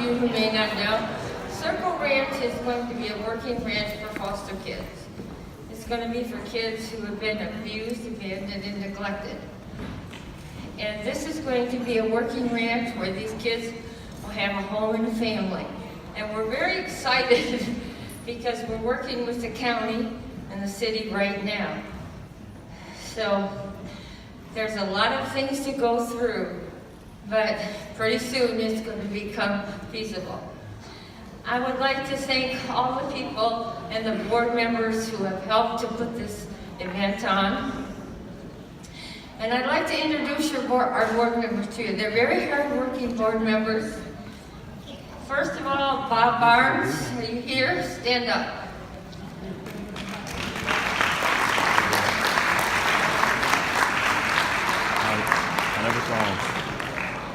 you who may not know, Circle Ranch is going to be a working ranch for foster kids. It's going to be for kids who have been abused, abandoned, and neglected. And this is going to be a working ranch where these kids will have a home and a family. And we're very excited because we're working with the county and the city right now. So there's a lot of things to go through, but pretty soon it's going to become feasible. I would like to thank all the people and the board members who have helped to put this event on. And I'd like to introduce our board members to you. They're very hard-working board members. First of all, Bob Barnes, are you here? Stand up.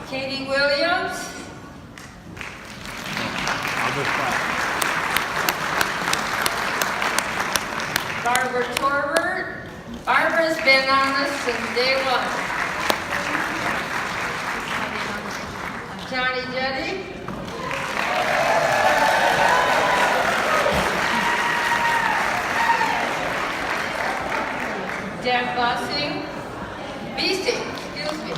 Katie Williams. Barbara Torbert. Barbara's been on us since day one. Jody. Deb Bossing. Beasting, excuse me.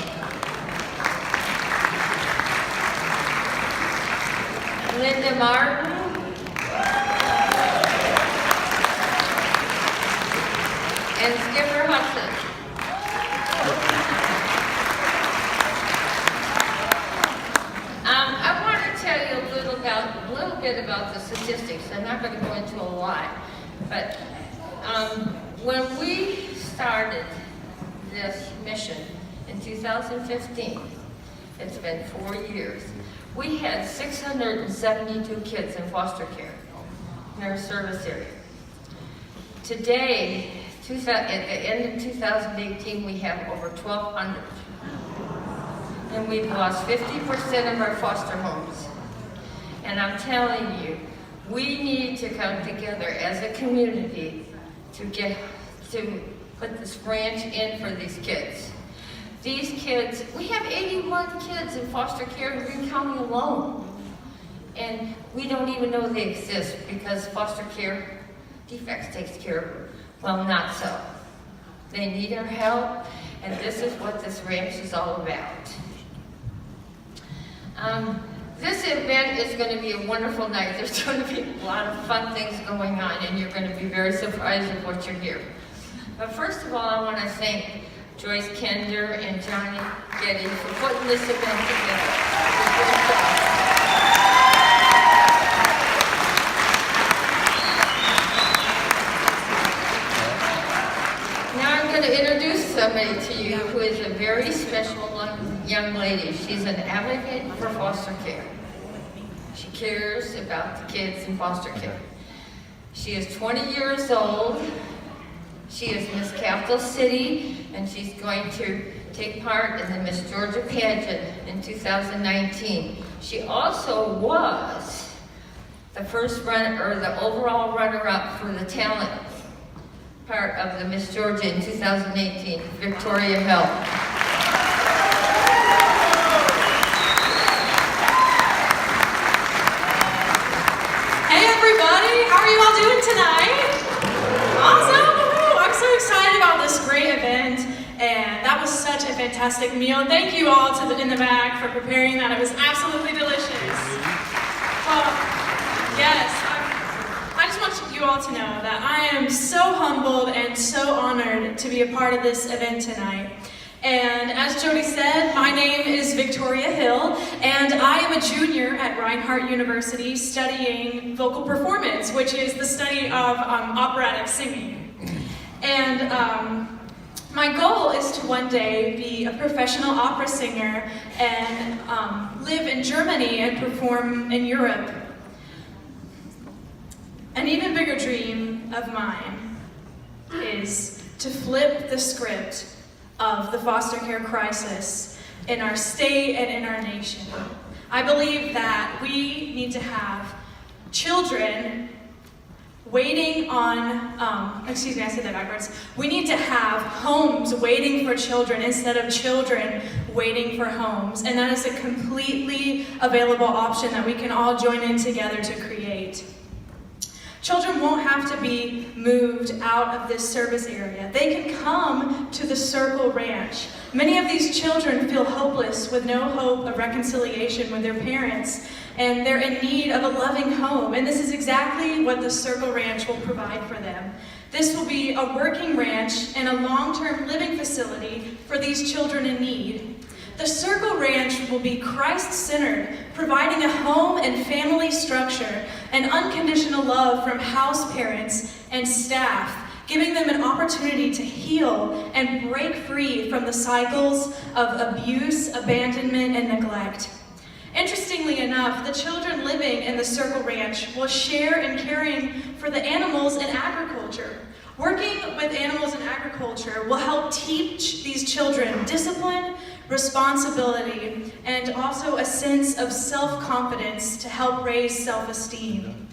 Linda Martin. And Skipper Hudson. I want to tell you a little bit about the statistics. I'm not going to go into a lot, but when we started this mission in 2015, it's been 4 years, we had 672 kids in foster care in our service area. Today, at the end of 2018, we have over 1,200. And we've lost 50% of our foster homes. And I'm telling you, we need to come together as a community to put this ranch in for these kids. These kids, we have 81 kids in foster care in Greene County alone. And we don't even know they exist because foster care defects takes care of them. Well, not so. They need our help, and this is what this ranch is all about. This event is going to be a wonderful night. There's going to be a lot of fun things going on, and you're going to be very surprised at what you hear. But first of all, I want to thank Joyce Kender and Johnny Getty for putting this event together. Now I'm going to introduce somebody to you who is a very special young lady. She's an advocate for foster care. She cares about the kids in foster care. She is 20 years old. She is Miss Capital City, and she's going to take part in the Miss Georgia pageant in 2019. She also was the the overall runner-up for the talent part of the Miss Georgia in 2018, Victoria Hill. Hey everybody, how are you all doing tonight? Awesome! I'm so excited about this great event, and that was such a fantastic meal. And thank you all in the back for preparing that. It was absolutely delicious. Well, yes, I just want you all to know that I am so humbled and so honored to be a part of this event tonight. And as Jody said, my name is Victoria Hill, and I am a junior at Reinhardt University studying vocal performance, which is the study of operatic singing. And my goal is to one day be a professional opera singer and live in Germany and perform in Europe. An even bigger dream of mine is to flip the script of the foster care crisis in our state and in our nation. I believe that we need to have children waiting on, I said that backwards. We need to have homes waiting for children instead of children waiting for homes, and that is a completely available option that we can all join in together to create. Children won't have to be moved out of this service area. They can come to the Circle Ranch. Many of these children feel hopeless with no hope of reconciliation with their parents, and they're in need of a loving home, and this is exactly what the Circle Ranch will provide for them. This will be a working ranch and a long-term living facility for these children in need. The Circle Ranch will be Christ-centered, providing a home and family structure and unconditional love from house parents and staff, giving them an opportunity to heal and break free from the cycles of abuse, abandonment, and neglect. Interestingly enough, the children living in the Circle Ranch will share in caring for the animals in agriculture. Working with animals in agriculture will help teach these children discipline, responsibility, and also a sense of self-confidence to help raise self-esteem.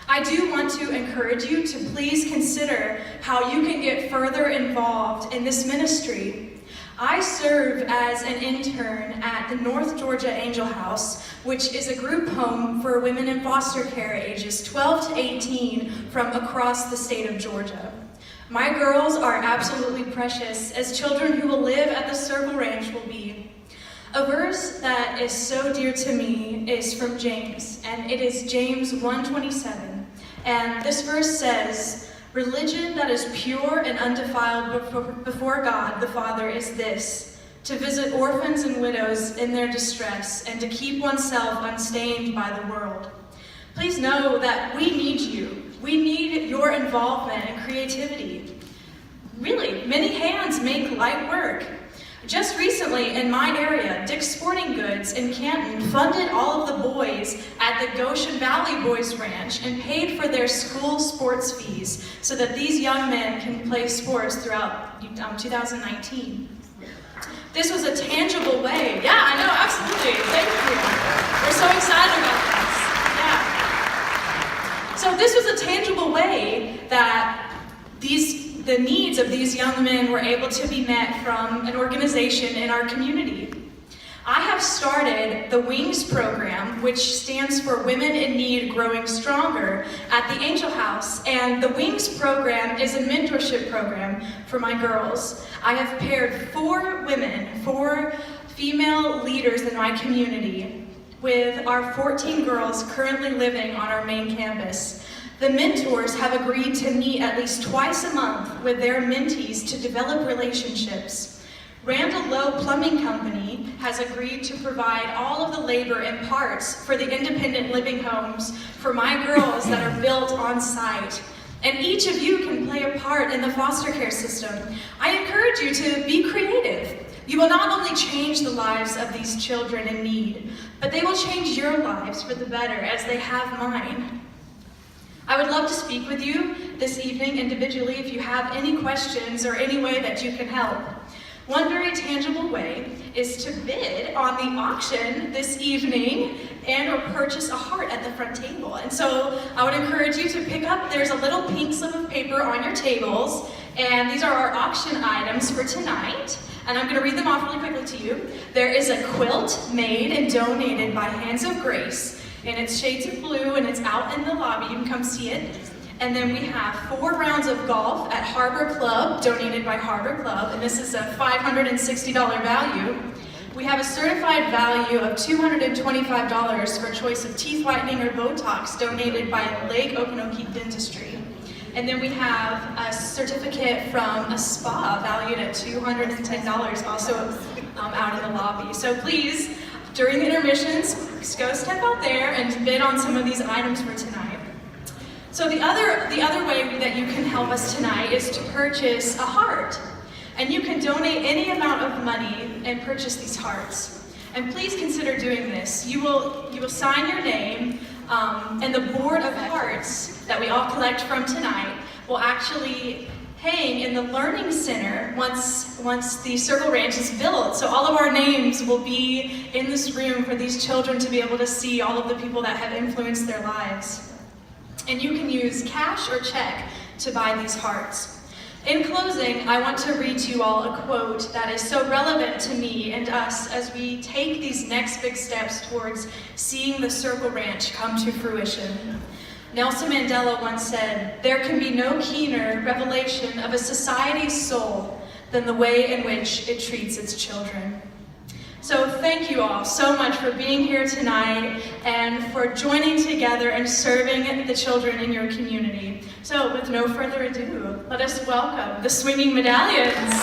I do want to encourage you to please consider how you can get further involved in this ministry. I serve as an intern at the North Georgia Angel House, which is a group home for women in foster care ages 12 to 18 from across the state of Georgia. My girls are absolutely precious, as children who will live at the Circle Ranch will be. A verse that is so dear to me is from James, and it is James 1:27. And this verse says, "Religion that is pure and undefiled before God the Father is this, to visit orphans and widows in their distress, and to keep oneself unstained by the world." Please know that we need you. We need your involvement and creativity. Really, many hands make light work. Just recently, in my area, Dick's Sporting Goods in Canton funded all of the boys at the Goshen Valley Boys Ranch and paid for their school sports fees so that these young men can play sports throughout 2019. This was a tangible way. Yeah, I know, absolutely. Thank you. We're so excited about this. Yeah. So this was a tangible way that the needs of these young men were able to be met from an organization in our community. I have started the WINGS program, which stands for Women in Need Growing Stronger, at the Angel House, and the WINGS program is a mentorship program for my girls. I have paired 4 female leaders in my community with our 14 girls currently living on our main campus. The mentors have agreed to meet at least twice a month with their mentees to develop relationships. Randall Lowe Plumbing Company has agreed to provide all of the labor and parts for the independent living homes for my girls that are built on site. And each of you can play a part in the foster care system. I encourage you to be creative. You will not only change the lives of these children in need, but they will change your lives for the better as they have mine. I would love to speak with you this evening individually if you have any questions or any way that you can help. One very tangible way is to bid on the auction this evening and or purchase a heart at the front table. And so I would encourage you to pick up, there's a little pink slip of paper on your tables, and these are our auction items for tonight. And I'm going to read them off really quickly to you. There is a quilt made and donated by Hands of Grace, and it's shades of blue, and it's out in the lobby. You can come see it. And then we have 4 rounds of golf at Harbor Club, donated by Harbor Club, and this is a $560 value. We have a certified value of $225 for choice of teeth whitening or Botox, donated by Lake Okanokie Dentistry. And then we have a certificate from a spa valued at $210, also out in the lobby. So please, during the intermissions, just go step out there and bid on some of these items for tonight. So the other way that you can help us tonight is to purchase a heart. And you can donate any amount of money and purchase these hearts. And please consider doing this. You will sign your name, and the board of hearts that we all collect from tonight will actually hang in the Learning Center once the Circle Ranch is built. So all of our names will be in this room for these children to be able to see all of the people that have influenced their lives. And you can use cash or check to buy these hearts. In closing, I want to read to you all a quote that is so relevant to me and us as we take these next big steps towards seeing the Circle Ranch come to fruition. Nelson Mandela once said, "There can be no keener revelation of a society's soul than the way in which it treats its children." So thank you all so much for being here tonight and for joining together and serving the children in your community. So with no further ado, let us welcome the Swinging Medallions.